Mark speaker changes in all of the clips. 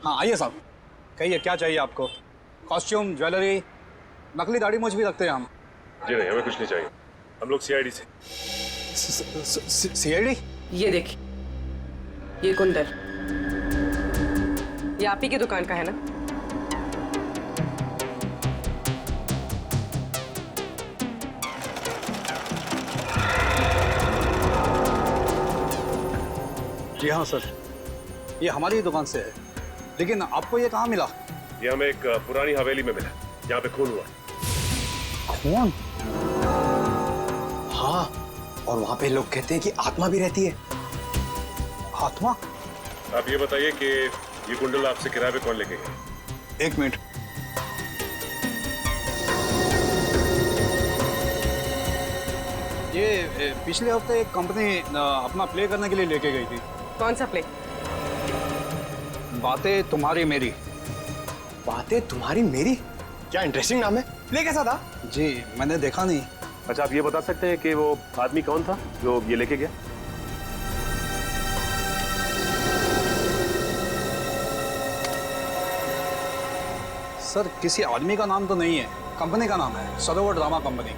Speaker 1: हाँ आइए साहब, कहिए क्या चाहिए आपको? कॉस्ट्यूम, ज्वेलरी, नकली दाढ़ी मूंछ भी रखते हैं हम।
Speaker 2: जी नहीं, हमें कुछ नहीं चाहिए, हम लोग सीआईडी से।
Speaker 1: सीआईडी?
Speaker 3: ये देखिए, ये कुंडल, ये आप ही की दुकान का है ना?
Speaker 1: जी हाँ सर, ये हमारी ही दुकान से है। लेकिन आपको ये कहाँ मिला?
Speaker 2: ये हमें एक पुरानी हवेली में मिला, जहाँ पे खून हुआ।
Speaker 1: खून?
Speaker 4: हाँ, और वहां पे लोग कहते हैं कि आत्मा भी रहती है।
Speaker 1: आत्मा?
Speaker 2: आप ये बताइए कि ये कुंडल आपसे किराए पे कौन लेके गया?
Speaker 1: एक मिनट। ये पिछले हफ्ते एक कंपनी अपना प्ले करने के लिए लेके गई थी।
Speaker 3: कौन सा प्ले?
Speaker 1: बातें तुम्हारी मेरी।
Speaker 4: बातें तुम्हारी मेरी? क्या इंटरेस्टिंग नाम है। प्ले कैसा था?
Speaker 1: जी मैंने देखा नहीं।
Speaker 2: अच्छा, आप ये बता सकते हैं कि वो आदमी कौन था जो ये लेके गया?
Speaker 1: सर किसी आदमी का नाम तो नहीं है, कंपनी का नाम है, सरोवर ड्रामा कंपनी।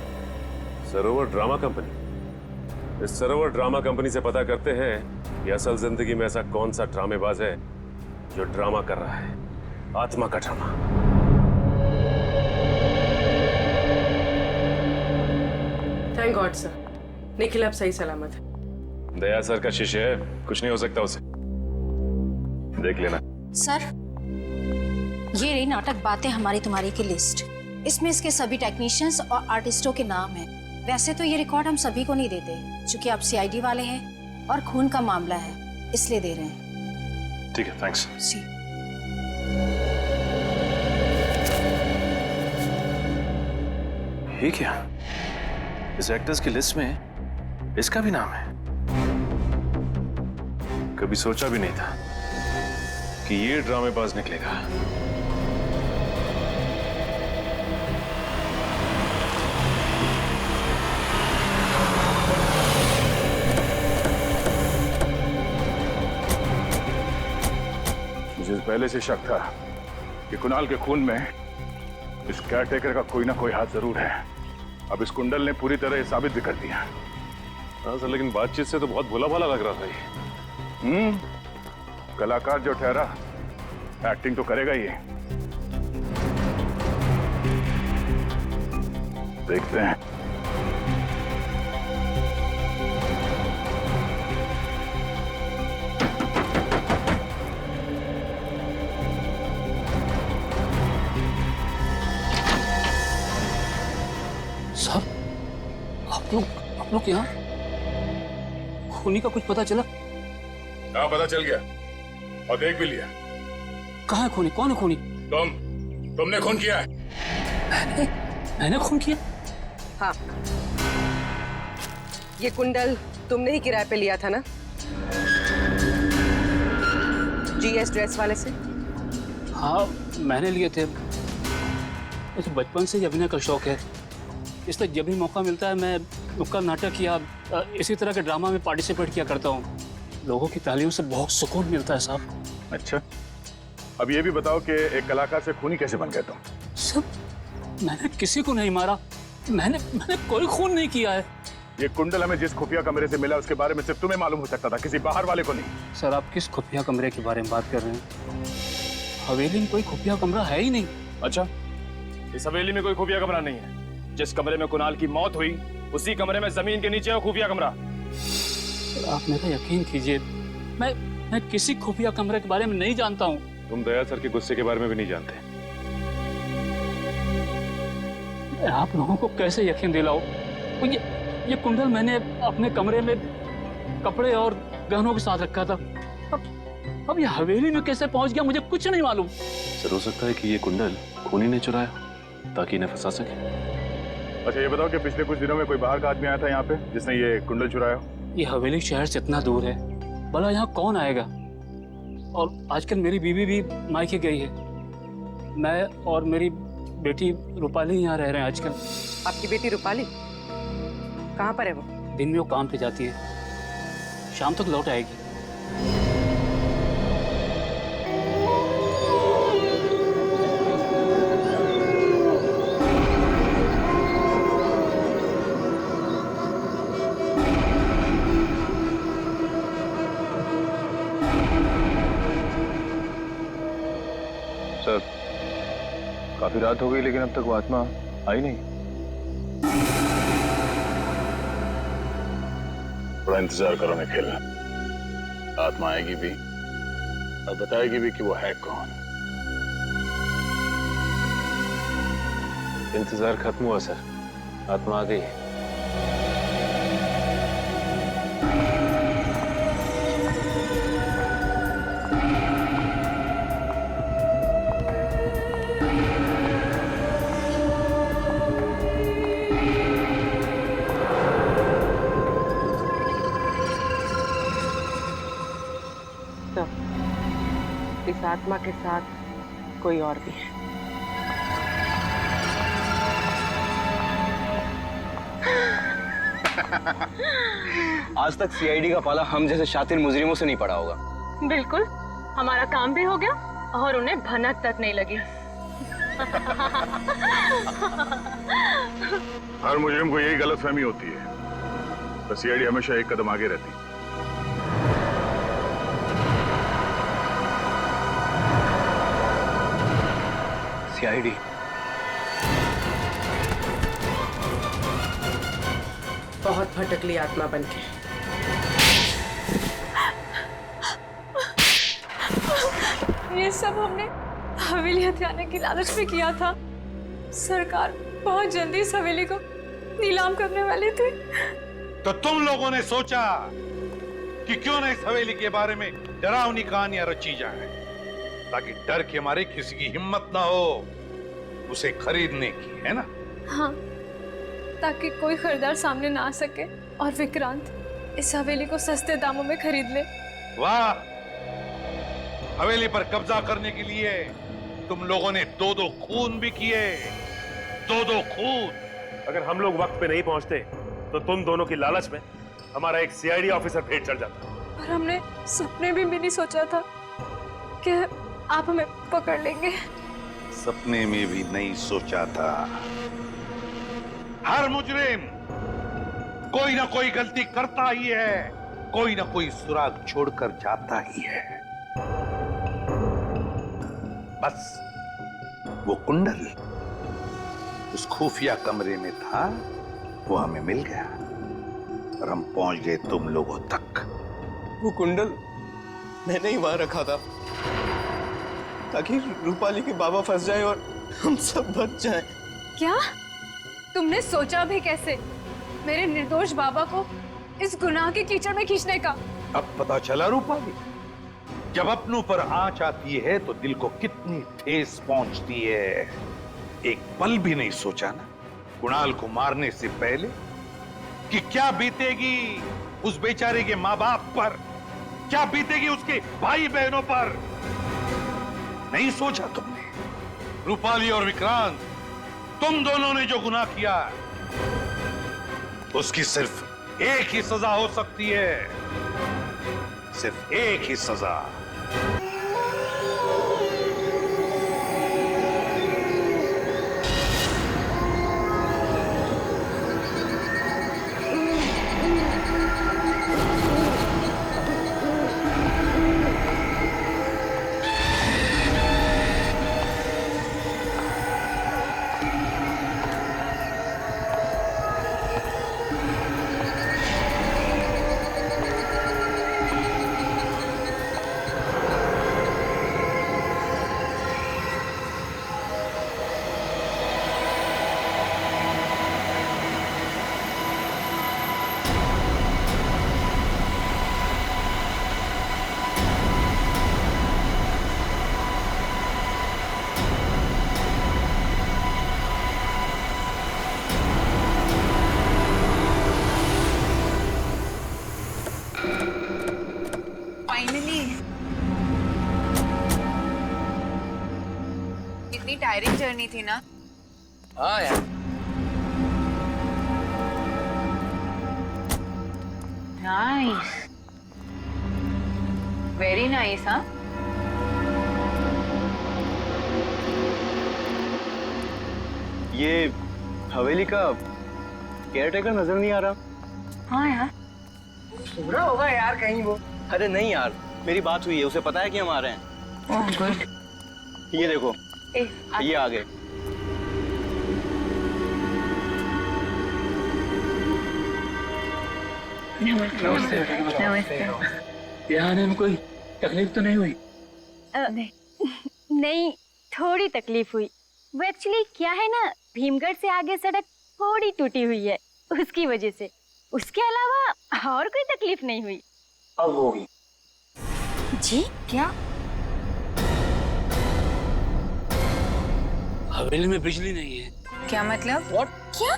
Speaker 2: सरोवर ड्रामा कंपनी? इस सरोवर ड्रामा कंपनी से पता करते हैं कि असल जिंदगी में ऐसा कौन सा ड्रामेबाज है जो ड्रामा कर रहा है, आत्मा का drama.
Speaker 3: Thank God sir, Nikhil अब सही सलामत है।
Speaker 2: दया सर का शिष्य है, कुछ नहीं हो सकता उसे, देख लेना।
Speaker 5: सर, ये रही नाटक बातें हमारी तुम्हारी की लिस्ट। इसमें इसके सभी टेक्नीशियंस और आर्टिस्टों के नाम हैं। वैसे तो ये रिकॉर्ड हम सभी को नहीं देते, क्योंकि आप सीआईडी वाले हैं और खून का मामला है, इसलिए दे रहे हैं।
Speaker 2: ठीक है, थैंक्स।
Speaker 5: जी।
Speaker 6: ये क्या? इस एक्टर्स की लिस्ट में इसका भी नाम है?
Speaker 2: कभी सोचा भी नहीं था कि ये ड्रामेबाज निकलेगा।
Speaker 7: मुझे पहले से शक था कि कुणाल के खून में इस केयरटेकर का कोई ना कोई हाथ जरूर है। अब इस कुंडल ने पूरी तरह साबित भी कर दिया।
Speaker 2: हाँ सर, लेकिन बातचीत से तो बहुत भोला भाला लग रहा था ये।
Speaker 7: कलाकार जो ठहरा, एक्टिंग तो करेगा ही। देखते हैं।
Speaker 8: साहब, आप लोग यहाँ? खूनी का कुछ पता चला?
Speaker 7: हाँ, पता चल गया और देख भी लिया।
Speaker 8: कहाँ है खूनी? कौन है खूनी?
Speaker 7: तुमने खून किया है।
Speaker 8: मैंने खून किया?
Speaker 3: हाँ, ये कुंडल तुमने ही किराए पे लिया था ना, जीएस ड्रेस वाले से?
Speaker 8: हाँ मैंने लिए थे। मुझे बचपन से ही अभिनय का शौक है, इसलिए जब भी मौका मिलता है मैं नुक्कड़ नाटक या इसी तरह के ड्रामा में पार्टिसिपेट किया करता हूँ। लोगों की तालियों से बहुत सुकून मिलता है साहब।
Speaker 7: अच्छा, अब ये भी बताओ कि एक कलाकार से खूनी कैसे बन गए तुम?
Speaker 8: सब, मैंने किसी को नहीं मारा, मैंने कोई खून नहीं किया है।
Speaker 7: ये कुंडल हमें जिस खुफिया कमरे से मिला उसके बारे में सिर्फ तुम्हें मालूम हो सकता था, किसी बाहर वाले को नहीं।
Speaker 8: सर आप किस खुफिया कमरे के बारे में बात कर रहे हैं? हवेली में कोई खुफिया कमरा है ही नहीं।
Speaker 6: अच्छा, इस हवेली में कोई खुफिया कमरा नहीं है? जिस कमरे में कुणाल की मौत हुई उसी कमरे में जमीन के नीचे है खुफिया कमरा।
Speaker 8: सर आप मेरा यकीन कीजिए, मैं किसी खुफिया कमरे के बारे में नहीं जानता हूँ।
Speaker 2: तुम दया सर के गुस्से के बारे में भी नहीं जानते।
Speaker 8: आप लोगों को कैसे यकीन दिलाऊं? ये कुंडल मैंने अपने कमरे में कपड़े और गहनों के साथ रखा था। अब ये हवेली में कैसे पहुंच गया मुझे कुछ नहीं मालूम।
Speaker 6: सर हो सकता है कि ये कुंडल खूनी ने चुराया ताकि इन्हें फंसा सके।
Speaker 7: अच्छा ये बताओ कि पिछले कुछ दिनों में कोई बाहर का आदमी आया था यहाँ पे जिसने ये कुंडल चुराया?
Speaker 8: ये हवेली शहर से इतना दूर है, भला यहाँ कौन आएगा? और आजकल मेरी बीवी भी मायके गई है, मैं और मेरी बेटी रूपाली यहाँ रह रहे हैं आजकल।
Speaker 3: आपकी बेटी रूपाली कहाँ पर है? वो
Speaker 8: दिन में वो काम पे जाती है, शाम तक लौट आएगी।
Speaker 7: काफी रात हो गई लेकिन अब तक वो आत्मा आई नहीं। थोड़ा इंतजार करो निखिल, आत्मा आएगी भी और बताएगी भी कि वो है कौन।
Speaker 2: इंतजार खत्म हुआ सर, आत्मा आ गई है।
Speaker 3: तो इस आत्मा के साथ कोई और भी है।
Speaker 4: आज तक सीआईडी का पाला हम जैसे शातिर मुजरिमों से नहीं पड़ा होगा।
Speaker 9: बिल्कुल, हमारा काम भी हो गया और उन्हें भनक तक नहीं लगी।
Speaker 7: हर मुजरिम को यही गलतफहमी होती है, तो सीआईडी हमेशा एक कदम आगे रहती है।
Speaker 4: सीआईडी
Speaker 3: बहुत भटकली आत्मा बनके।
Speaker 9: ये सब हमने हवेली हथियाने की लालच में किया था। सरकार बहुत जल्दी इस हवेली को नीलाम करने वाली थी।
Speaker 10: तो तुम लोगों ने सोचा कि क्यों न इस हवेली के बारे में डरावनी कहानियां रची जाए, ताकि डर के मारे किसी की हिम्मत ना हो उसे खरीदने की, है ना?
Speaker 9: हाँ, ताकि कोई खरीदार सामने ना आ सके और विक्रांत इस हवेली को सस्ते दामों में खरीद ले।
Speaker 10: वाह, हवेली पर कब्जा करने के लिए तुम लोगों ने 2-2 खून भी किए। 2-2 खून।
Speaker 2: अगर हम लोग वक्त पे नहीं पहुंचते तो तुम दोनों की लालच में हमारा एक सीआईडी ऑफिसर भेंट चढ़ जाता।
Speaker 9: पर हमने सपने भी नहीं सोचा था कि आप हमें पकड़ लेंगे।
Speaker 10: सपने में भी नहीं सोचा था। हर मुजरिम कोई ना कोई गलती करता ही है, कोई ना कोई सुराग छोड़कर जाता ही है। बस वो कुंडल उस खुफिया कमरे में था, वो हमें मिल गया और हम पहुंच गए तुम लोगों तक।
Speaker 4: वो कुंडल मैंने ही वहां रखा था ताकि रूपाली के बाबा फंस जाए और हम सब बच जाएं।
Speaker 9: क्या तुमने सोचा भी कैसे मेरे निर्दोष बाबा को इस गुनाह के कीचड़ में खींचने का?
Speaker 10: अब पता चला रूपाली, जब अपनों पर आंच आती है तो दिल को कितनी ठेस पहुंचती है। एक पल भी नहीं सोचा ना कुणाल को मारने से पहले कि क्या बीतेगी उस बेचारे के माँ बाप पर, क्या बीतेगी उसके भाई बहनों पर। नहीं सोचा तुमने। रूपाली और विक्रांत, तुम दोनों ने जो गुनाह किया उसकी सिर्फ एक ही सजा हो सकती है, सिर्फ एक ही सजा।
Speaker 11: कितनी टायरिंग जर्नी थी ना।
Speaker 4: हाँ यार,
Speaker 11: नाइस, वेरी नाइस। हाँ,
Speaker 4: ये हवेली का केयरटेकर नजर नहीं आ रहा।
Speaker 11: हाँ यार,
Speaker 4: पूरा होगा यार कहीं वो। अरे नहीं यार, मेरी बात हुई है, उसे पता है कि हम आ रहे हैं।
Speaker 11: Oh good.
Speaker 4: ये देखो, ये आ गए।
Speaker 11: नमस्ते।
Speaker 8: यहाँ आने में कोई तकलीफ तो नहीं हुई?
Speaker 12: नहीं, थोड़ी तकलीफ हुई। वो एक्चुअली क्या है ना, भीमगढ़ से आगे सड़क थोड़ी टूटी हुई है, उसकी वजह से। उसके अलावा और कोई तकलीफ नहीं हुई।
Speaker 8: अब होगी।
Speaker 12: जी क्या?
Speaker 8: हवेली में बिजली नहीं है।
Speaker 11: क्या मतलब?
Speaker 12: क्या?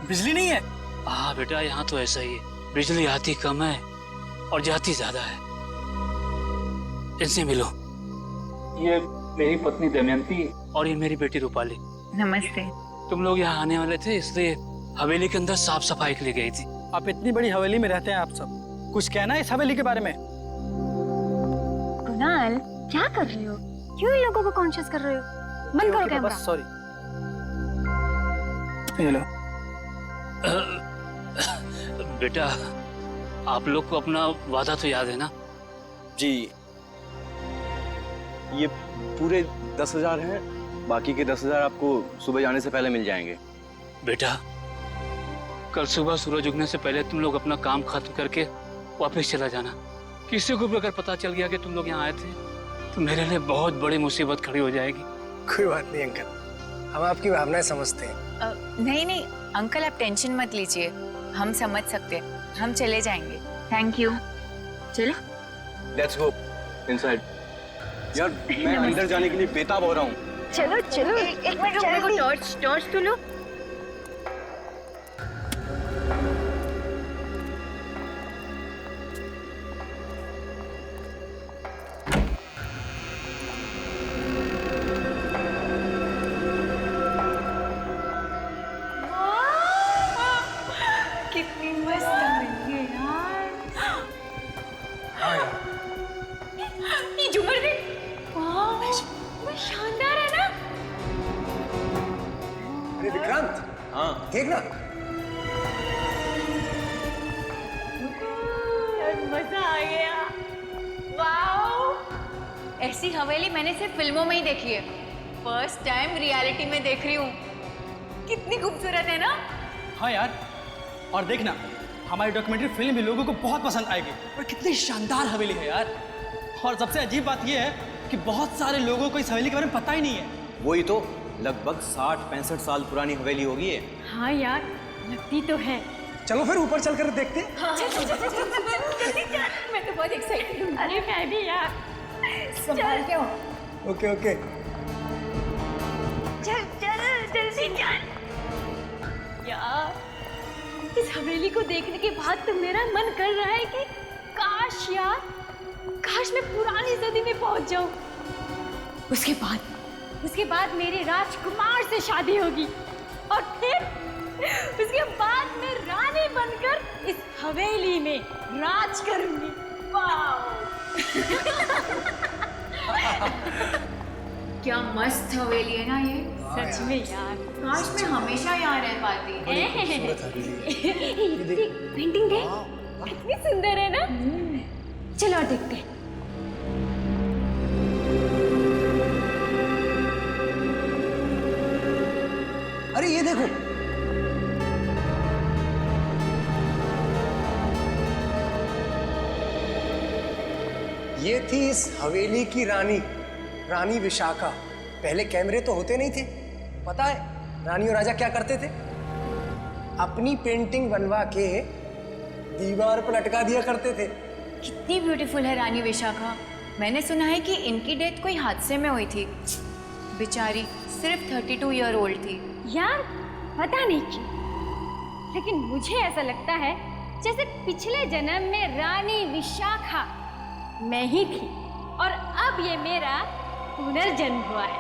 Speaker 4: बिजली नहीं है?
Speaker 8: हाँ बेटा, यहाँ तो ऐसा ही है। बिजली आती कम है और जाती ज्यादा है। इनसे मिलो। ये मेरी पत्नी दमयंती और ये मेरी बेटी रूपाली।
Speaker 11: नमस्ते।
Speaker 8: तुम लोग यहाँ आने वाले थे, इसलिए हवेली के अंदर साफ सफाई के लिए गई थी।
Speaker 4: आप इतनी बड़ी हवेली में रहते हैं, आप सब कुछ कहना है इस हवेली के बारे में?
Speaker 12: कुणाल, क्या कर रहे हो? क्यों इन लोगों को कॉन्शियस कर रहे हो? बंद करो कैमरा।
Speaker 4: सॉरी। हेलो
Speaker 8: बेटा, आप लोग को अपना वादा तो याद है ना?
Speaker 4: जी, ये पूरे 10,000 हैं, बाकी के 10,000 आपको सुबह जाने से पहले मिल जाएंगे।
Speaker 8: बेटा, कल सुबह सूरज उगने से पहले तुम लोग अपना काम खत्म करके वापस चला जाना। किसी को भी अगर पता चल गया कि तुम लोग यहाँ आए थे तो मेरे लिए बहुत बड़ी मुसीबत खड़ी हो जाएगी।
Speaker 13: कोई बात नहीं अंकल, हम आपकी भावनाएं समझते हैं।
Speaker 11: नहीं नहीं अंकल, आप टेंशन मत लीजिए, हम समझ सकते हैं। हम चले जाएंगे। Thank you.
Speaker 12: चलो
Speaker 4: लेट्स गो इनसाइड। यार मैं अंदर जाने के लिए बेताब हो रहा हूँ।
Speaker 12: चलो चलो। एक मिनट, मेरे को टॉर्च तो लो।
Speaker 9: कितनी मस्त हवेली है यार। ये झूमर देख, वाह, वो शानदार है ना।
Speaker 13: अरे विक्रांत,
Speaker 4: हाँ
Speaker 13: देखना।
Speaker 9: मजा आ गया। वाओ,
Speaker 11: ऐसी हवेली मैंने सिर्फ फिल्मों में ही देखी है, फर्स्ट टाइम रियलिटी में देख रही हूँ। कितनी खूबसूरत है ना?
Speaker 4: हाँ यार, और देखना हमारी डॉक्यूमेंट्री फिल्म भी लोगों को बहुत पसंद आएगी। और कितनी शानदार हवेली है यार। और सबसे अजीब बात यह है कि बहुत सारे लोगों को इस हवेली के बारे में पता ही नहीं है। वही तो, लगभग 60-65 साल पुरानी हवेली होगी ये।
Speaker 12: हाँ यार, लगती तो है।
Speaker 13: चलो फिर ऊपर चलकर देखते हैं।
Speaker 9: मैं तो बहुत एक्साइटेड हूँ।
Speaker 12: अरे मैं भी यार।
Speaker 9: संभाल के हो।
Speaker 13: Okay okay.
Speaker 12: चल चल जल्दी चल। यार, इस हवेली को देखने के बाद तो मेरा मन कर रहा है कि काश मैं पुरानी सदी में पहुंच जाऊं। उसके बाद मेरे राजकुमार से शादी होगी और फिर उसके बाद मैं रानी बनकर इस हवेली में राज करूंगी। वाह!
Speaker 11: क्या मस्त हवेली है ना ये।
Speaker 12: सच में यार,
Speaker 11: काश मैं हमेशा यहाँ रह पाती।
Speaker 12: पेंटिंग देख, कितनी सुंदर है ना। चलो और देखते हैं।
Speaker 13: अरे ये देखो, ये थी इस हवेली की रानी विशाखा। पहले कैमरे तो होते नहीं थे। पता है रानी और राजा क्या करते थे? अपनी पेंटिंग बनवा के दीवार पर लटका दिया करते थे।
Speaker 11: कितनी ब्यूटीफुल है रानी विशाखा। मैंने सुना है कि इनकी डेथ कोई हादसे में हुई थी। बेचारी सिर्फ 32 ईयर ओल्ड थी।
Speaker 12: यार पता नहीं क्यों, लेकिन मुझे ऐसा लगता है जैसे पिछले जन्म में रानी विशाखा मैं ही थी और अब ये मेरा पुनर्जन्म हुआ है।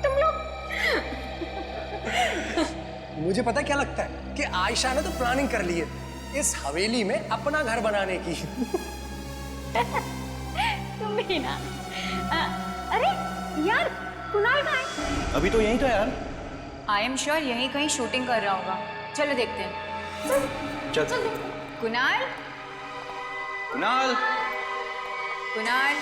Speaker 12: तुम लोग
Speaker 13: मुझे पता क्या लगता है कि आयशा ने तो प्लानिंग कर ली है इस हवेली में अपना घर बनाने की।
Speaker 12: तुम भी ना। अरे यार, कुणाल कहाँ है?
Speaker 4: अभी तो यहीं था यार।
Speaker 11: आई एम श्योर यहीं कहीं शूटिंग कर रहा होगा। चलो देखते हैं।
Speaker 4: चल।
Speaker 11: कुणाल,
Speaker 4: कुणाल,
Speaker 11: कुणाल,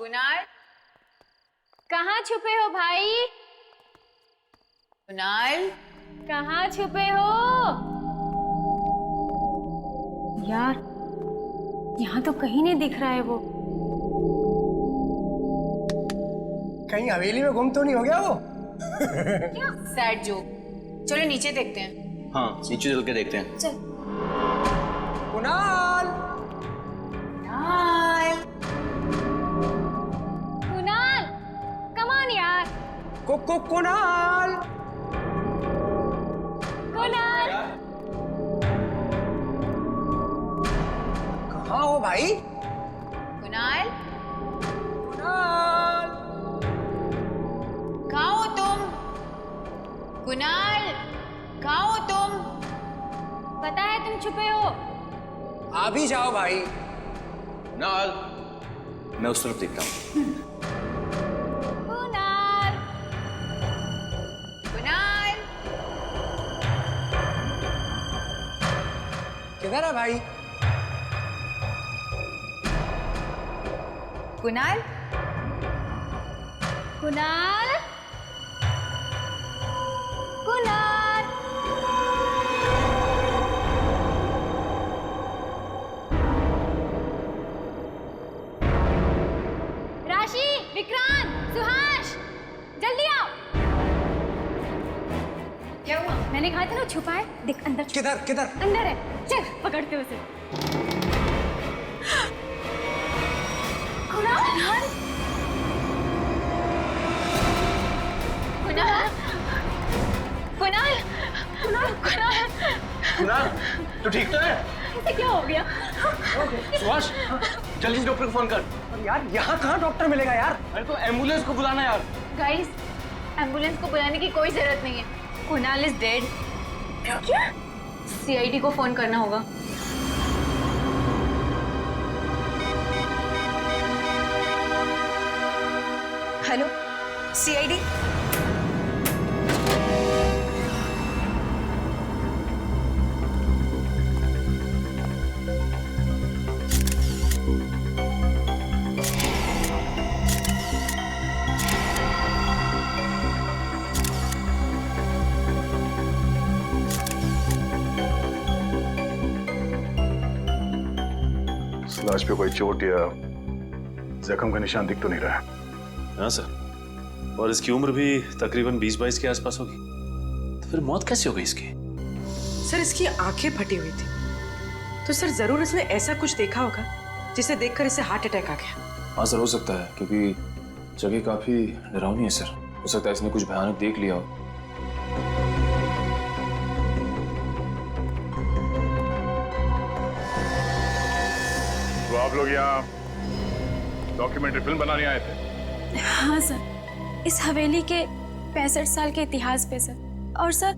Speaker 11: कुणाल,
Speaker 12: कहाँ छुपे हो भाई?
Speaker 11: कुणाल,
Speaker 12: कहाँ छुपे हो? यार, यहाँ तो कहीं नहीं दिख रहा है वो।
Speaker 13: कहीं हवेली में गुम तो नहीं हो गया वो?
Speaker 11: Sad joke. चलो नीचे देखते हैं।
Speaker 14: हाँ, नीचे चल के देखते हैं।
Speaker 11: चल।
Speaker 13: कुणाल,
Speaker 11: कुणाल,
Speaker 12: कुणाल, कम ऑन यार।
Speaker 13: कुणाल,
Speaker 12: कुणाल,
Speaker 13: कहाँ हो भाई?
Speaker 11: कुणाल,
Speaker 13: कुणाल,
Speaker 11: कहाँ हो तुम? कुणाल, कहाँ हो तुम?
Speaker 12: पता है तुम छुपे हो।
Speaker 13: आ भी जाओ भाई।
Speaker 14: कुणाल, मैं उस तरफ देखता हूँ।
Speaker 12: कुणाल,
Speaker 11: कुणाल,
Speaker 13: किधर है भाई?
Speaker 11: कुणाल,
Speaker 12: कुणाल, कुणाल। राशि, विक्रांत, सुहास, जल्दी आओ।
Speaker 11: क्या हुआ?
Speaker 12: मैंने कहा था ना छुपा है, देख अंदर छुपा।
Speaker 13: किधर किधर?
Speaker 12: अंदर है, चल पकड़ते उसे। कुणाल,
Speaker 11: कुणाल, कुणाल, कुणाल, कुणाल,
Speaker 14: कुणाल, तू ठीक तो है?
Speaker 12: इसे क्या हो गया?
Speaker 14: सुभाष, जल्दी से डॉक्टर को फोन कर।
Speaker 13: यार यहाँ कहाँ डॉक्टर मिलेगा यार?
Speaker 14: अरे तो एम्बुलेंस को बुलाना यार।
Speaker 11: गाइस, एम्बुलेंस को बुलाने की कोई जरूरत नहीं है। Kunal is dead. क्या? सीआईडी को फोन करना होगा। Hello, CID.
Speaker 7: लाश पे कोई चोट या जख्म का निशान दिख तो नहीं रहा है।
Speaker 2: हाँ सर, और इसकी उम्र भी तकरीबन 20-22 के आसपास होगी। तो फिर मौत कैसे हो गई इसकी?
Speaker 3: सर इसकी आंखें फटी हुई थी, तो सर जरूर इसने ऐसा कुछ देखा होगा जिसे देखकर इसे हार्ट अटैक आ गया।
Speaker 15: हाँ सर, हो सकता है, क्योंकि जगह काफी डरावनी है सर। हो सकता है इसने कुछ भयानक देख लिया हो।
Speaker 7: तो आप लोग यहाँ डॉक्यूमेंट्री फिल्म बनाने आए थे?
Speaker 9: हाँ सर, इस हवेली के 65 साल के इतिहास पे सर। और सर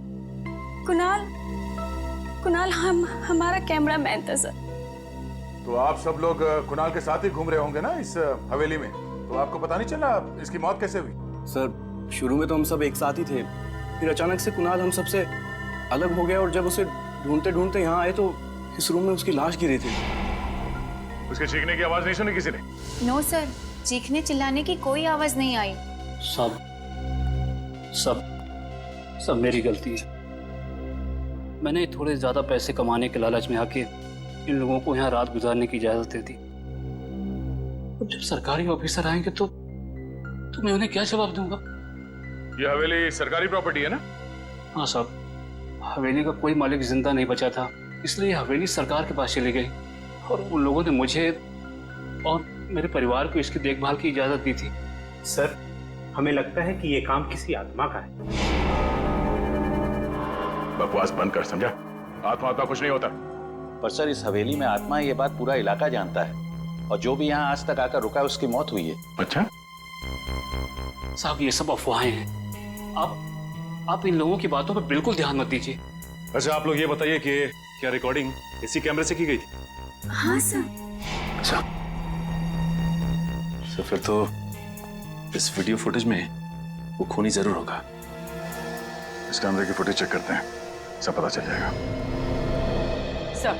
Speaker 9: कुणाल हमारा कैमरामैन था सर।
Speaker 7: तो आप सब लोग कुणाल के साथ ही घूम रहे होंगे ना इस हवेली में, तो आपको पता नहीं चला इसकी मौत कैसे हुई?
Speaker 14: सर, शुरू में तो हम सब एक साथ ही थे, फिर अचानक से कुणाल हम सबसे अलग हो गया और जब उसे ढूंढते ढूंढते यहाँ आए तो इस रूम में उसकी लाश गिरी थी।
Speaker 7: उसके चीखने की आवाज नहीं सुनी किसी ने?
Speaker 11: नो सर, चीखने चिल्लाने की कोई आवाज नहीं आई।
Speaker 8: सब सब सब मेरी गलती है। मैंने थोड़े ज्यादा पैसे कमाने के लालच में आके इन लोगों को यहाँ रात गुजारने की इजाजत दे दी। अब जब सरकारी ऑफिसर आएंगे तो मैं उन्हें क्या जवाब दूंगा?
Speaker 7: ये हवेली सरकारी प्रॉपर्टी है ना?
Speaker 8: हाँ साहब, हवेली का कोई मालिक जिंदा नहीं बचा था, इसलिए हवेली सरकार के पास चली गई और उन लोगों ने मुझे और मेरे परिवार को इसकी देखभाल की इजाजत दी थी।
Speaker 16: सर, हमें लगता है कि ये काम किसी आत्मा का है।
Speaker 7: बकवास बंद कर, समझा? आत्मा कुछ नहीं होता।
Speaker 14: पर सर, इस हवेली में आत्मा है, ये बात पूरा इलाका जानता है, और जो भी यहाँ आज तक आकर रुका है उसकी मौत हुई है।
Speaker 7: अच्छा
Speaker 8: साहब, ये सब अफवाहें हैं। आप इन लोगों की बातों पर बिल्कुल ध्यान मत दीजिए।
Speaker 2: अच्छा, आप लोग ये बताइए कि क्या रिकॉर्डिंग इसी कैमरे से की गई थी?
Speaker 9: हाँ सर।
Speaker 2: अच्छा, तो फिर तो इस वीडियो फुटेज में वो खूनी जरूर होगा।
Speaker 7: इस कैमरे की फुटेज चेक करते हैं, सब पता चल जाएगा।
Speaker 3: सर,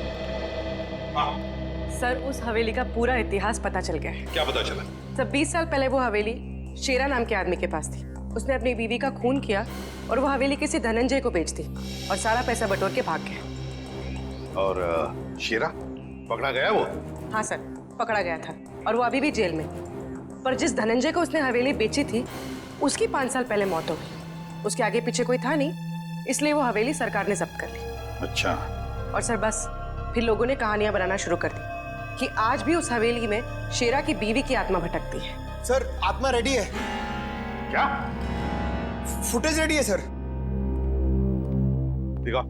Speaker 3: सर, उस हवेली का पूरा इतिहास पता चल गया है।
Speaker 10: क्या पता चला?
Speaker 3: सर, 20 साल पहले वो हवेली शेरा नाम के आदमी के पास थी। उसने अपनी बीवी का खून किया और वो हवेली किसी धनंजय को बेच दी और सारा पैसा बटोर के भाग गया।
Speaker 10: और शेरा पकड़ा गया वो?
Speaker 3: हाँ सर, पकड़ा गया था और वो अभी भी जेल में। पर जिस धनंजय को उसने हवेली बेची थी उसकी 5 साल पहले मौत हो गई। उसके आगे पीछे कोई था नहीं, इसलिए वो हवेली सरकार ने जब्त कर ली।
Speaker 10: अच्छा।
Speaker 3: और सर बस फिर लोगों ने कहानियां बनाना शुरू कर दी कि आज भी उस हवेली में शेरा की बीवी की आत्मा भटकती है।
Speaker 13: सर, आत्मा रेडी है।
Speaker 10: क्या?
Speaker 13: फुटेज रेडी है सर।
Speaker 10: दिखा।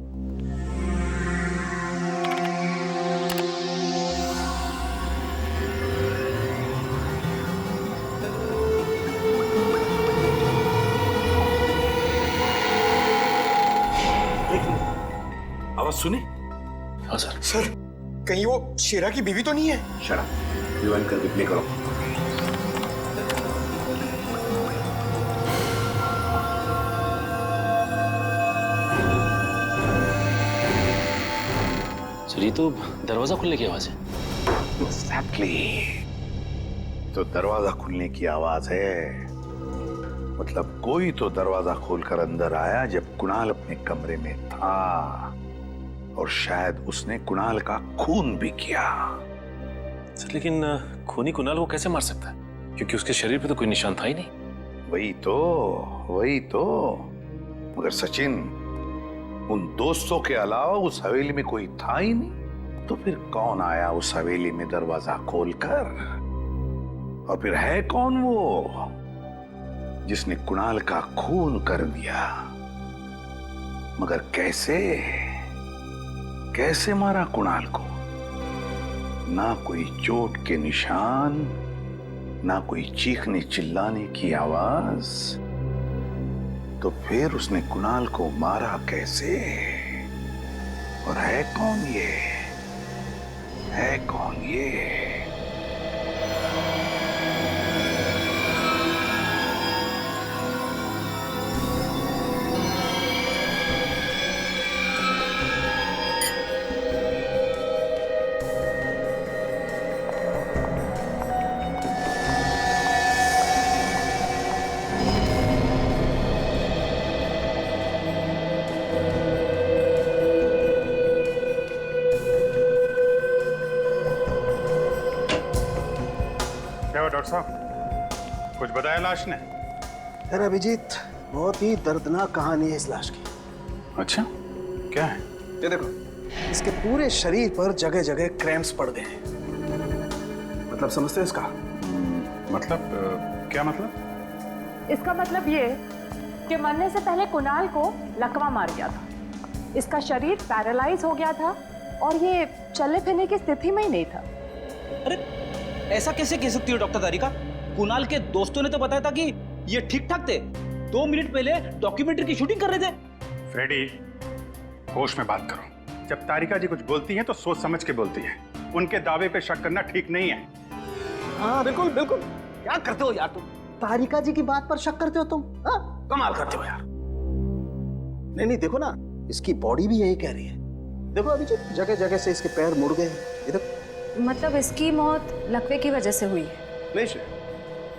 Speaker 10: आवाज सुनी?
Speaker 15: हाँ सर।
Speaker 13: सर, कहीं वो शेरा की बीवी तो नहीं है?
Speaker 10: शरा, रिवाइंड करके प्ले करो।
Speaker 15: सर, ये तो दरवाजा खुलने की आवाज है।
Speaker 10: Exactly. तो दरवाजा खुलने की आवाज है। मतलब कोई तो दरवाजा खोलकर अंदर आया जब कुणाल अपने कमरे में था, और शायद उसने कुणाल का खून भी किया।
Speaker 15: सर, लेकिन खूनी कुणाल को कैसे मार सकता है? क्योंकि उसके शरीर पे तो कोई निशान था ही नहीं।
Speaker 10: वही तो। मगर सचिन, उन दोस्तों के अलावा उस हवेली में कोई था ही नहीं, तो फिर कौन आया उस हवेली में दरवाजा खोलकर? और फिर है कौन वो जिसने कुणाल का खून कर दिया? मगर कैसे मारा कुणाल को? ना कोई चोट के निशान, ना कोई चीखने चिल्लाने की आवाज, तो फिर उसने कुणाल को मारा कैसे? और है कौन ये?
Speaker 7: क्या हुआ डॉक्टर साहब, कुछ बताया लाश ने?
Speaker 17: अरे अभिजीत, बहुत ही दर्दनाक कहानी है इस लाश की।
Speaker 7: अच्छा, क्या है?
Speaker 17: ये देखो, इसके पूरे शरीर पर जगह जगह क्रैम्प्स पड़ गए हैं। मतलब समझते हो इसका?
Speaker 7: मतलब क्या मतलब?
Speaker 18: इसका मतलब ये कि मरने से पहले कुणाल को लकवा मार गया था। इसका शरीर पैरालाइज हो गया था और ये चलने फिरने की स्थिति में ही नहीं था।
Speaker 4: अरे ऐसा कैसे कह सकती हो डॉक्टर तारिका? कुणाल के दोस्तों ने तो बताया था कि ये ठीक ठाक थे। 2 मिनट पहले डॉक्यूमेंट्री की शूटिंग कर रहे थे।
Speaker 7: फ्रेडी, होश में बात करो। जब तारिका जी कुछ बोलती हैं तो सोच समझ के बोलती है। उनके दावे पे शक करना ठीक नहीं है।
Speaker 17: हाँ बिल्कुल बिल्कुल। क्या करते हो यार तुम? तारिका जी की बात पर शक करते हो तुम? हाँ, कमाल करते हो यार। नहीं देखो ना, इसकी बॉडी भी यही कह रही है। देखो अभिजीत, जगह जगह से इसके पैर मुड़ गए। ये देखो।
Speaker 5: मतलब इसकी मौत लकवे की वजह से हुई है?
Speaker 17: नहीं सर,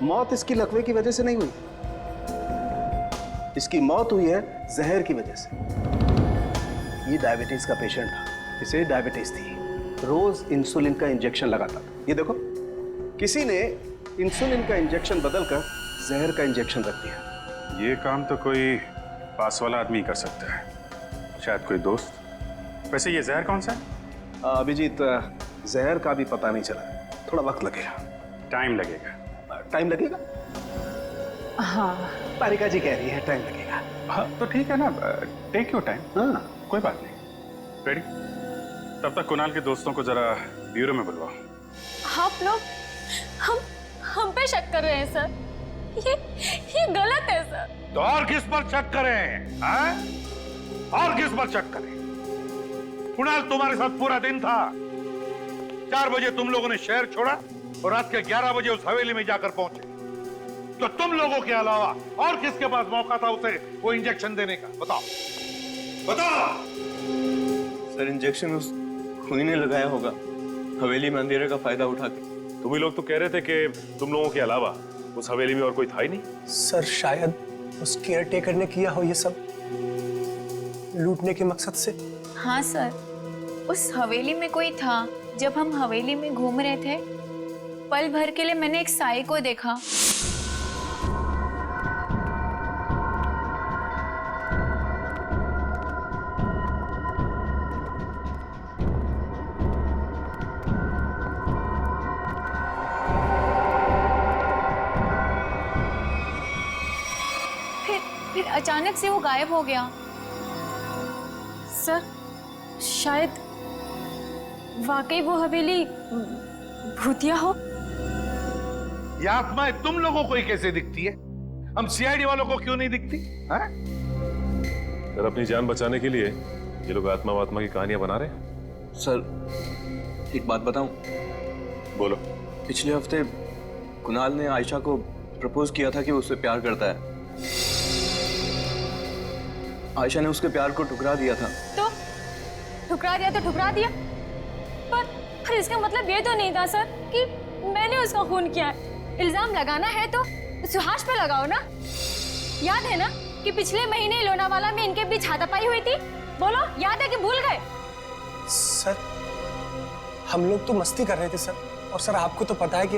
Speaker 17: मौत इसकी लकवे की वजह से नहीं हुई। इसकी मौत हुई है जहर की वजह से। ये डायबिटीज का पेशेंट था, इसे डायबिटीज थी, रोज इंसुलिन का इंजेक्शन लगाता था। ये देखो, किसी ने इंसुलिन का इंजेक्शन बदलकर जहर का इंजेक्शन रख दिया।
Speaker 7: ये काम तो कोई पास वाला आदमी कर सकता है, शायद कोई दोस्त। वैसे ये जहर कौन सा है?
Speaker 17: अभिजीत, जहर का भी पता नहीं चला, थोड़ा वक्त लगेगा।
Speaker 7: टाइम लगेगा?
Speaker 17: टाइम लगेगा?
Speaker 18: हाँ,
Speaker 17: तारिका जी कह रही है टाइम लगेगा।
Speaker 7: हाँ तो ठीक है ना, टेक योर टाइम।
Speaker 17: हाँ
Speaker 7: कोई बात नहीं। रेडी? तब तक कुणाल के दोस्तों को जरा ब्यूरो में बुलवाओ।
Speaker 9: आप लोग हम पे शक कर रहे हैं सर। ये गलत है सर।
Speaker 10: तो और किस पर शक करें? हाँ? और किस पर शक करें? कुणाल तुम्हारे साथ पूरा दिन था। 4 बजे तुम लोगों ने शहर छोड़ा और रात के 11 बजे उस हवेली में जाकर पहुंचे। तो तुम लोगों के अलावा और किसके पास मौका था उसे वो इंजेक्शन देने का? बताओ।
Speaker 14: सर, इंजेक्शन उस खूनी ने लगाया होगा। हवेली में अंधेरे का फायदा उठा के।
Speaker 2: तुम ही लोग तो कह रहे थे कि तुम लोगों के अलावा उस हवेली में और कोई था ही नहीं।
Speaker 13: सर शायद उस केयर टेकर ने किया हो ये सब लूटने के मकसद से।
Speaker 11: हाँ सर, उस हवेली में कोई था। जब हम हवेली में घूम रहे थे, पल भर के लिए मैंने एक साई को देखा। फिर अचानक से वो गायब हो गया।
Speaker 9: सर शायद वाकई वो हवेली भूतिया हो।
Speaker 10: ये आत्माएं तुम लोगों को ही कैसे दिखती है? हम सीआईडी वालों को क्यों नहीं दिखती?
Speaker 2: सर अपनी जान बचाने के लिए ये लोग आत्मा वात्मा की कहानियां बना रहे हैं।
Speaker 14: सर एक बात बताऊं?
Speaker 2: बोलो।
Speaker 14: पिछले हफ्ते कुणाल ने आयशा को प्रपोज किया था कि वो उससे प्यार करता है। आयशा ने उसके प्यार को ठुकरा दिया था।
Speaker 9: तो ठुकरा दिया तो ठुकरा दिया, पर इसका मतलब ये तो नहीं था सर कि मैंने उसका खून किया है। इल्जाम लगाना है तो सुहास पे लगाओ ना। याद है ना कि पिछले महीने लोनावाला में इनके बीच हाथापाई हुई थी? बोलो, याद है कि भूल गए?
Speaker 13: सर हम लोग तो मस्ती कर रहे थे सर, और सर आपको तो पता है कि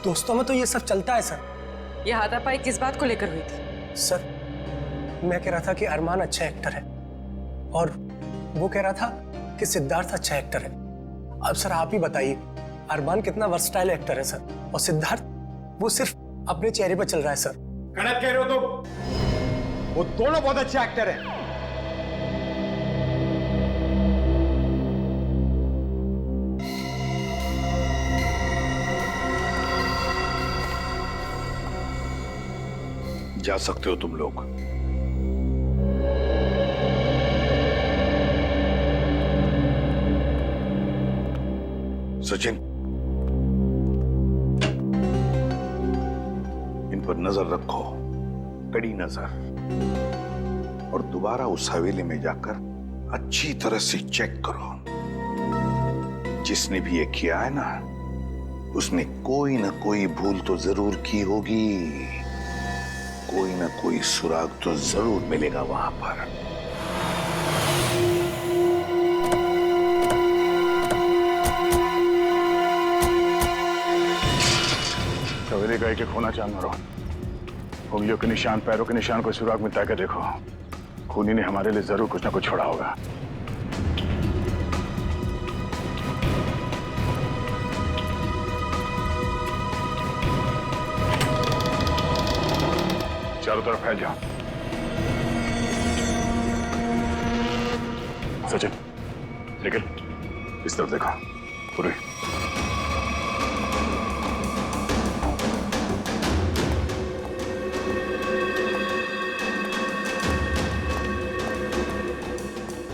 Speaker 13: दोस्तों में तो ये सब चलता है सर।
Speaker 3: ये हाथापाई किस बात को लेकर हुई थी?
Speaker 13: सर मैं कह रहा था कि अरमान अच्छा एक्टर है और वो कह रहा था कि सिद्धार्थ अच्छा एक्टर है। अब सर आप ही बताइए, अरमान कितना वर्सटाइल एक्टर है सर, और सिद्धार्थ वो सिर्फ अपने चेहरे पर चल रहा है सर।
Speaker 19: गलत कह रहे हो तुम, वो दोनों बहुत अच्छे एक्टर हैं।
Speaker 10: जा सकते हो तुम लोग। सचिन, इन पर नजर रखो, कड़ी नजर, और दोबारा उस हवेली में जाकर अच्छी तरह से चेक करो। जिसने भी ये किया है ना, उसने कोई ना कोई भूल तो जरूर की होगी। कोई ना कोई सुराग तो जरूर मिलेगा वहां पर।
Speaker 7: हवेली गए के खोना चांद मारो, उंगलियों के निशान, पैरों के निशान को सुराग में ताकि देखो। खूनी ने हमारे लिए जरूर कुछ ना कुछ छोड़ा होगा। चारों तरफ फैल जाओ। सचिन निकल, इस तरफ देखो। पूरी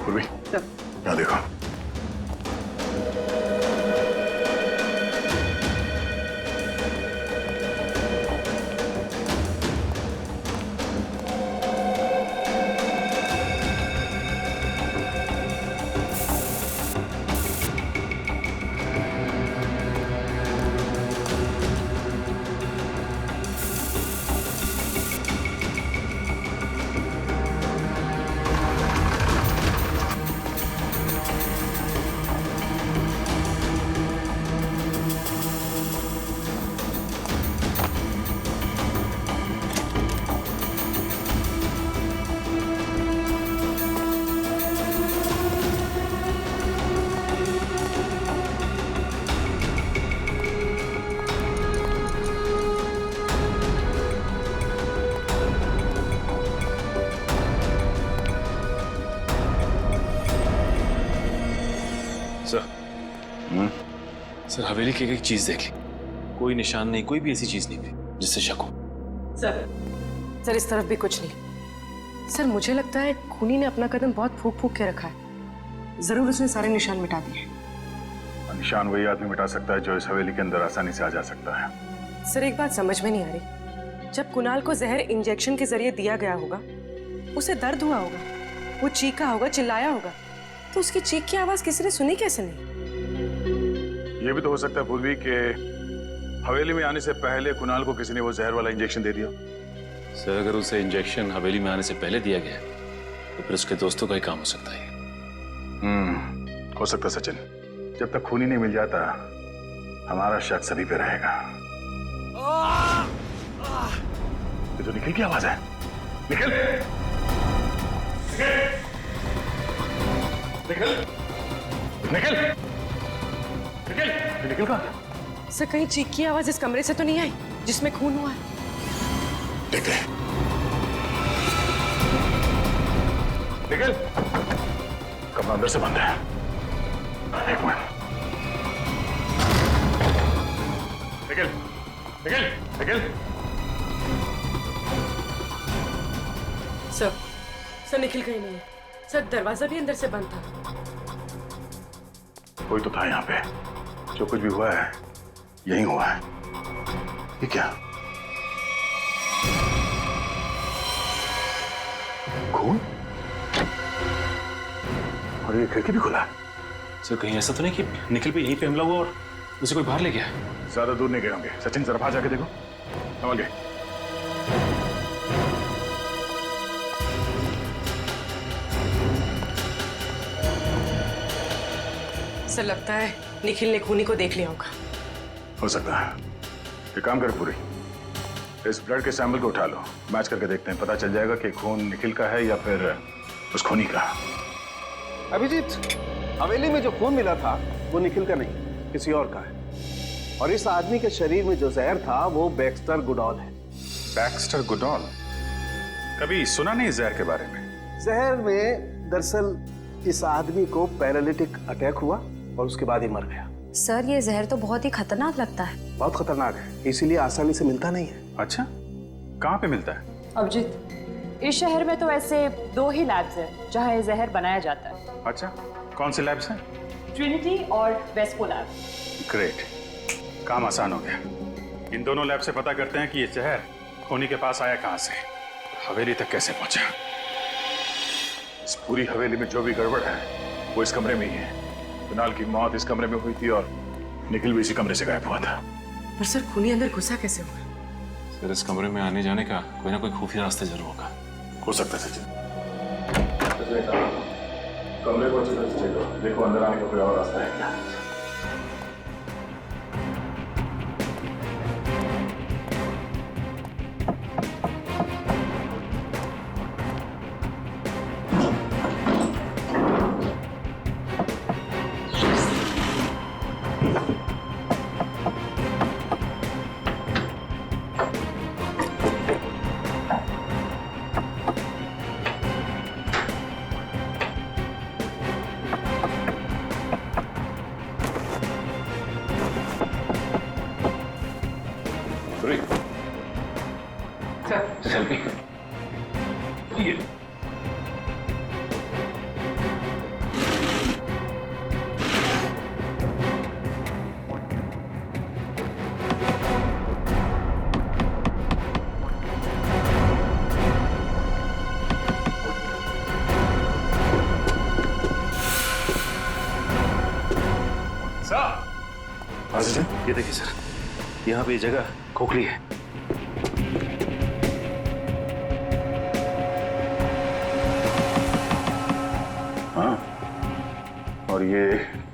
Speaker 7: पूर्वी यहाँ देखो।
Speaker 15: सर हवेली की एक चीज देख ली, कोई निशान नहीं, कोई भी ऐसी चीज नहीं थी जिससे शक हो।
Speaker 3: सर इस तरफ भी कुछ नहीं। सर मुझे लगता है खूनी ने अपना कदम बहुत फूक फूक के रखा है। जरूर उसने सारे निशान मिटा दिए।
Speaker 7: निशान वही आदमी मिटा सकता है जो इस हवेली के अंदर आसानी से आ जा सकता है।
Speaker 3: सर एक बात समझ में नहीं आ रही, जब कुणाल को जहर इंजेक्शन के जरिए दिया गया होगा, उसे दर्द हुआ होगा, वो चीखा होगा, चिल्लाया होगा, तो उसकी चीख की आवाज किसी ने सुनी कैसे नहीं?
Speaker 7: ये भी तो हो सकता है पूर्वी के हवेली में आने से पहले कुणाल को किसी ने वो जहर वाला इंजेक्शन दे दिया।
Speaker 15: सर अगर उसे इंजेक्शन हवेली में आने से पहले दिया गया तो फिर उसके दोस्तों का ही काम हो सकता है।
Speaker 7: हो सकता सचिन। जब तक खूनी नहीं मिल जाता हमारा शक सभी पे रहेगा। ये तो निखिल की आवाज है। निखिल निखिल निखिल निखिल निखिल कहाँ गया?
Speaker 3: सर कहीं चीख की आवाज इस कमरे से तो नहीं आई जिसमें खून हुआ है?
Speaker 7: देखते हैं। निखिल कमरा अंदर से बंद है। एक मिनट। निखिल निखिल निखिल।
Speaker 3: सर निखिल कहीं नहीं है। सर दरवाजा भी अंदर से बंद था।
Speaker 7: कोई तो था यहाँ पे। जो कुछ भी हुआ है यही हुआ है। ये क्या? खून? और ये खिड़की भी खुला है।
Speaker 15: सर कहीं ऐसा तो नहीं कि निखिल पे यहीं पे हमला हुआ और उसे कोई बाहर ले गया?
Speaker 7: ज्यादा दूर नहीं गए होंगे। सचिन जरा बाहर जाके देखो। कमल गए।
Speaker 3: सर लगता है निखिल ने खूनी को देख लिया होगा।
Speaker 7: हो सकता है। एक काम कर पूरी, इस ब्लड के सैंपल को उठा लो, मैच करके देखते हैं। पता चल जाएगा कि खून निखिल का है या फिर उस खूनी का।
Speaker 17: अभिजीत, हवेली में जो खून मिला था वो निखिल का नहीं, किसी और का है। और इस आदमी के शरीर में जो जहर था वो बैक्स्टर गुडॉल है।
Speaker 7: Baxter Goodall? कभी सुना नहीं जहर के बारे में।
Speaker 17: जहर में दरअसल इस आदमी को पैरालिटिक अटैक हुआ और उसके बाद ही मर गया।
Speaker 5: सर ये जहर तो बहुत ही खतरनाक लगता है।
Speaker 17: बहुत खतरनाक है, इसीलिए आसानी से मिलता नहीं है।
Speaker 7: अच्छा, कहाँ पे मिलता है?
Speaker 18: अभिजीत, इस शहर में तो ऐसे 2 ही लैब्स हैं जहाँ ये जहर बनाया जाता है।
Speaker 7: अच्छा, कौन से लैब्स हैं?
Speaker 18: ट्रिनिटी और वेस्को लैब।
Speaker 7: ग्रेट, काम आसान हो गया। इन दोनों लैब से पता करते हैं कि ये जहर खूनी के पास आया कहाँ से, हवेली तक कैसे पहुंचा। इस पूरी हवेली में जो भी गड़बड़ है वो इस कमरे में ही है। कुणाल की मौत इस कमरे में हुई थी और निखिल भी इसी कमरे से गायब हुआ था।
Speaker 3: पर सर खूनी अंदर घुसा कैसे हुआ?
Speaker 15: सर इस कमरे में आने जाने का कोई ना कोई खुफिया रास्ते जरूर होगा।
Speaker 7: हो सकता है सचिन। कमरे को अच्छी तरह से चेक करो, देखो अंदर आने का कोई और रास्ता है क्या।
Speaker 15: सेल्फी ये ये देखिए सर, यहाँ पे ये जगह खोखली है।
Speaker 7: हाँ, और ये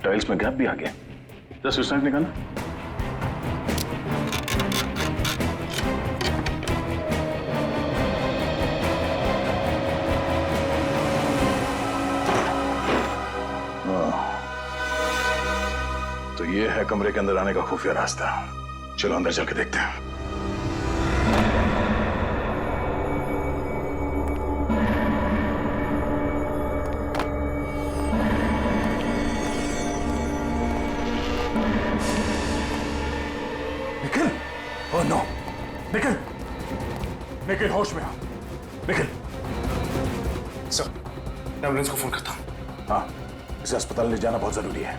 Speaker 7: टाइल्स में गैप भी आ गया। 10 मिनट निकालना। तो ये है कमरे के अंदर आने का खुफिया रास्ता। चलो अंदर चल के देखते हैं। निखिल! Oh no! निखिल! निखिल होश में आ। निखिल!
Speaker 14: सर, एम्बुलेंस को फोन करता हूँ।
Speaker 7: हाँ, इसे अस्पताल ले जाना बहुत जरूरी है।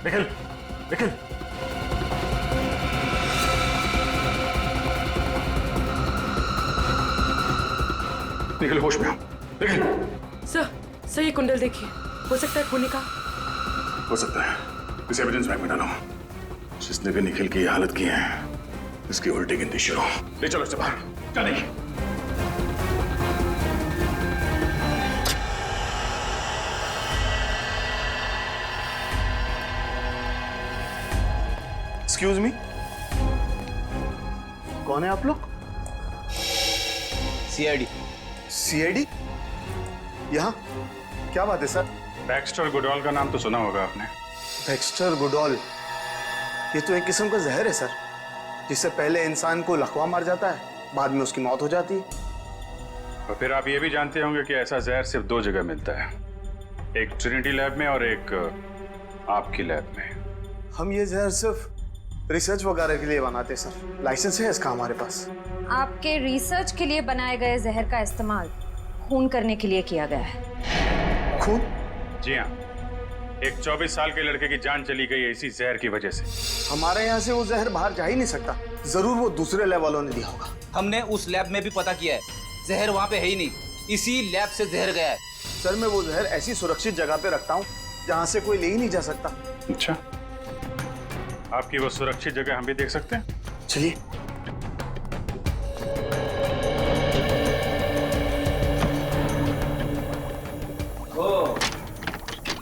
Speaker 7: निखिल! निखिल! निखिल होश में आ। निखिल!
Speaker 3: सर ये कुंडल देखिए, हो सकता है खूनी का।
Speaker 7: हो सकता है, इसे एविडेंस बैग में डालो। जिसने भी निखिल की हालत की है, इसकी उल्टी गिनती शुरू। ले चलो इसे बाहर। चलिए।
Speaker 17: एक्सक्यूज मी, कौन है आप लोग?
Speaker 14: सीआईडी।
Speaker 17: सीआईडी? यहाँ क्या बात है सर?
Speaker 7: बैक्स्टर गुडॉल का नाम तो सुना होगा आपने।
Speaker 17: बैक्स्टर गुडॉल, ये तो एक किस्म का जहर है सर, जिससे पहले इंसान को लकवा मार जाता है, बाद में उसकी मौत हो जाती है।
Speaker 7: और फिर आप ये भी जानते होंगे कि ऐसा जहर सिर्फ 2 जगह मिलता है, एक ट्रिनिटी लैब में और एक आपकी लैब में।
Speaker 17: हम ये जहर सिर्फ रिसर्च वगैरह के लिए बनाते हैं सर, लाइसेंस है इसका हमारे पास।
Speaker 11: आपके रिसर्च के लिए बनाए गए जहर का इस्तेमाल खून करने के लिए किया गया है।
Speaker 17: खून?
Speaker 7: जी हाँ, एक 24 साल के लड़के की जान चली गई इसी जहर की वजह से।
Speaker 17: हमारे यहाँ से वो जहर बाहर जा ही नहीं सकता, जरूर वो दूसरे लैब वालों ने दिया होगा।
Speaker 14: हमने उस लैब में भी पता किया है, जहर वहाँ पे है ही नहीं, इसी लैब से जहर गया है।
Speaker 17: सर मैं वो जहर ऐसी सुरक्षित जगह पे रखता हूँ जहाँ से कोई ले ही नहीं जा सकता।
Speaker 7: अच्छा, आपकी वो सुरक्षित जगह हम भी देख सकते हैं?
Speaker 17: चलिए।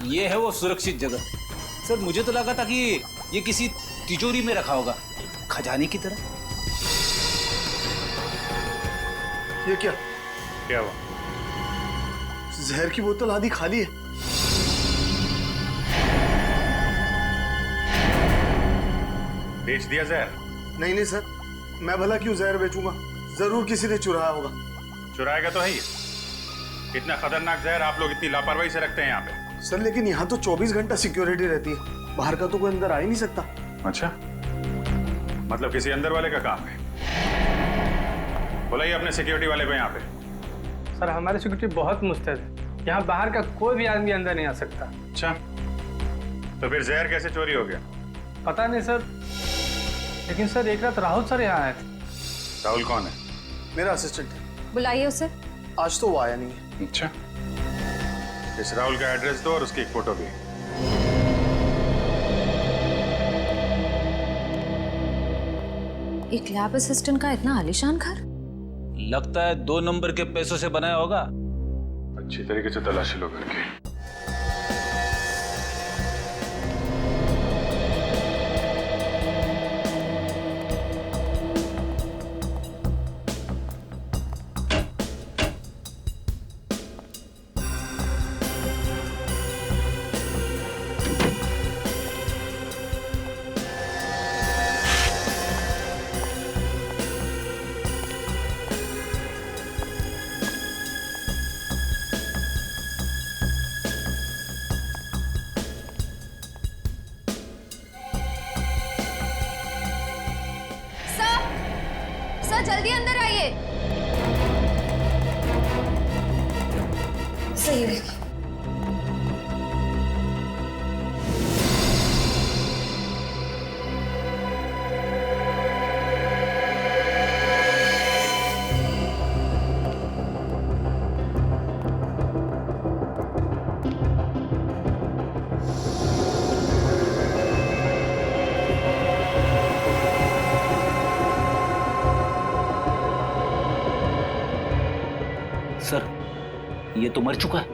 Speaker 14: ये है वो सुरक्षित जगह। सर मुझे तो लगा था कि ये किसी तिजोरी में रखा होगा, खजाने की तरह।
Speaker 17: ये क्या?
Speaker 7: क्या हुआ?
Speaker 17: जहर की बोतल आधी खाली है।
Speaker 7: बेच दिया जहर?
Speaker 17: नहीं नहीं सर, मैं भला क्यों जहर बेचूंगा, जरूर किसी ने चुराया होगा।
Speaker 7: चुराएगा तो है ही। इतना खतरनाक जहर आप लोग इतनी लापरवाही से रखते हैं यहाँ पे।
Speaker 17: सर लेकिन यहाँ तो 24 घंटा सिक्योरिटी रहती है, बाहर का तो कोई अंदर आ ही नहीं सकता।
Speaker 7: अच्छा, मतलब किसी अंदर वाले का काम है। बुलाइए अपने सिक्योरिटी वाले को यहाँ पे।
Speaker 20: सर हमारी सिक्योरिटी बहुत मुस्तैद है, यहाँ बाहर का कोई भी आदमी अंदर नहीं आ सकता।
Speaker 7: अच्छा, तो फिर जहर कैसे चोरी हो गया?
Speaker 20: पता नहीं सर, लेकिन सर एक रात राहुल सर यहाँ आए थे।
Speaker 7: राहुल कौन है?
Speaker 17: मेरा असिस्टेंट है।
Speaker 11: बुलाइए उसे।
Speaker 17: आज तो वो आया नहीं है।
Speaker 7: अच्छा, इस राहुल का एड्रेस दो और उसकी एक फोटो भी।
Speaker 5: एक लैब असिस्टेंट का इतना आलीशान घर?
Speaker 14: लगता है 2 नंबर के पैसों से बनाया होगा।
Speaker 7: अच्छी तरीके से तलाशी लो करके।
Speaker 11: सर जल्दी अंदर आइए। सही है।
Speaker 14: सर ये तो मर चुका है।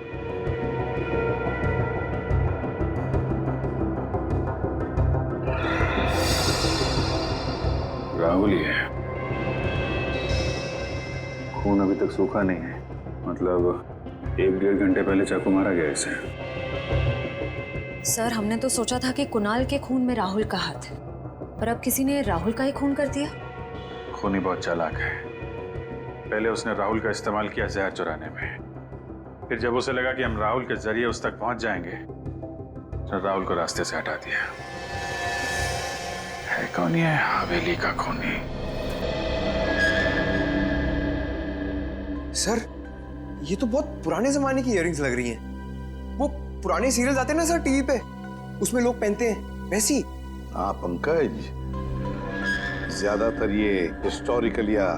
Speaker 7: राहुल ही है। खून अभी तक सूखा नहीं है, मतलब 1-1.5 घंटे पहले चाकू मारा गया इसे।
Speaker 5: सर हमने तो सोचा था कि कुणाल के खून में राहुल का हाथ है, पर अब किसी ने राहुल का ही खून कर दिया।
Speaker 7: खूनी बहुत चालाक है। पहले उसने राहुल का इस्तेमाल किया जहर चुराने में, फिर जब उसे लगा कि हम राहुल के जरिए उस तक पहुंच जाएंगे, तो राहुल को रास्ते से हटा दिया। है कौन ये हवेली का खूनी?
Speaker 13: सर ये तो बहुत पुराने जमाने की इयररिंग्स लग रही हैं। वो पुराने सीरियल्स आते हैं ना सर टीवी पे, उसमें लोग पहनते हैं वैसी।
Speaker 10: हाँ पंकज, ज्यादातर ये हिस्टोरिकल या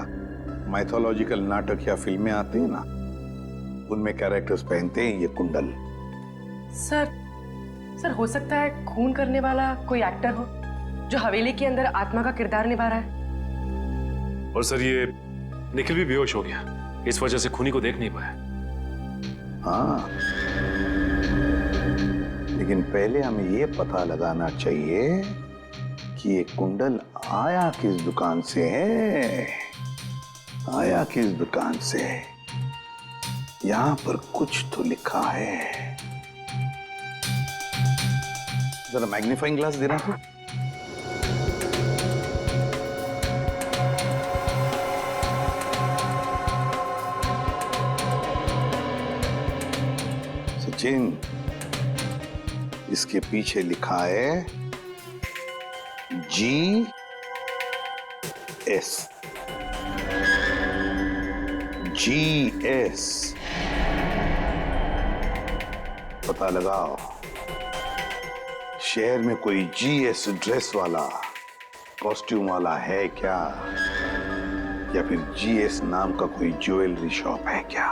Speaker 10: माइथोलॉजिकल नाटक या फिल्में आती हैं ना, उनमें कैरेक्टर्स पहनते हैं ये कुंडल।
Speaker 3: सर हो सकता है खून करने वाला कोई एक्टर हो। जो हवेली के अंदर आत्मा का किरदार निभा रहा है।
Speaker 15: और सर ये निखिल भी बेहोश हो गया, इस वजह से खूनी को देख नहीं पाया।
Speaker 10: हाँ, लेकिन पहले हमें ये पता लगाना चाहिए कि ये कुंडल आया किस दुकान से है, आया किस दुकान से है। यहां पर कुछ तो लिखा है। जरा मैग्नीफाइंग ग्लास देना तो। सचिन, इसके पीछे लिखा है GS। GS पता लगाओ, शहर में कोई GS ड्रेस वाला, कॉस्ट्यूम वाला है क्या, या फिर GS नाम का कोई ज्वेलरी शॉप है क्या?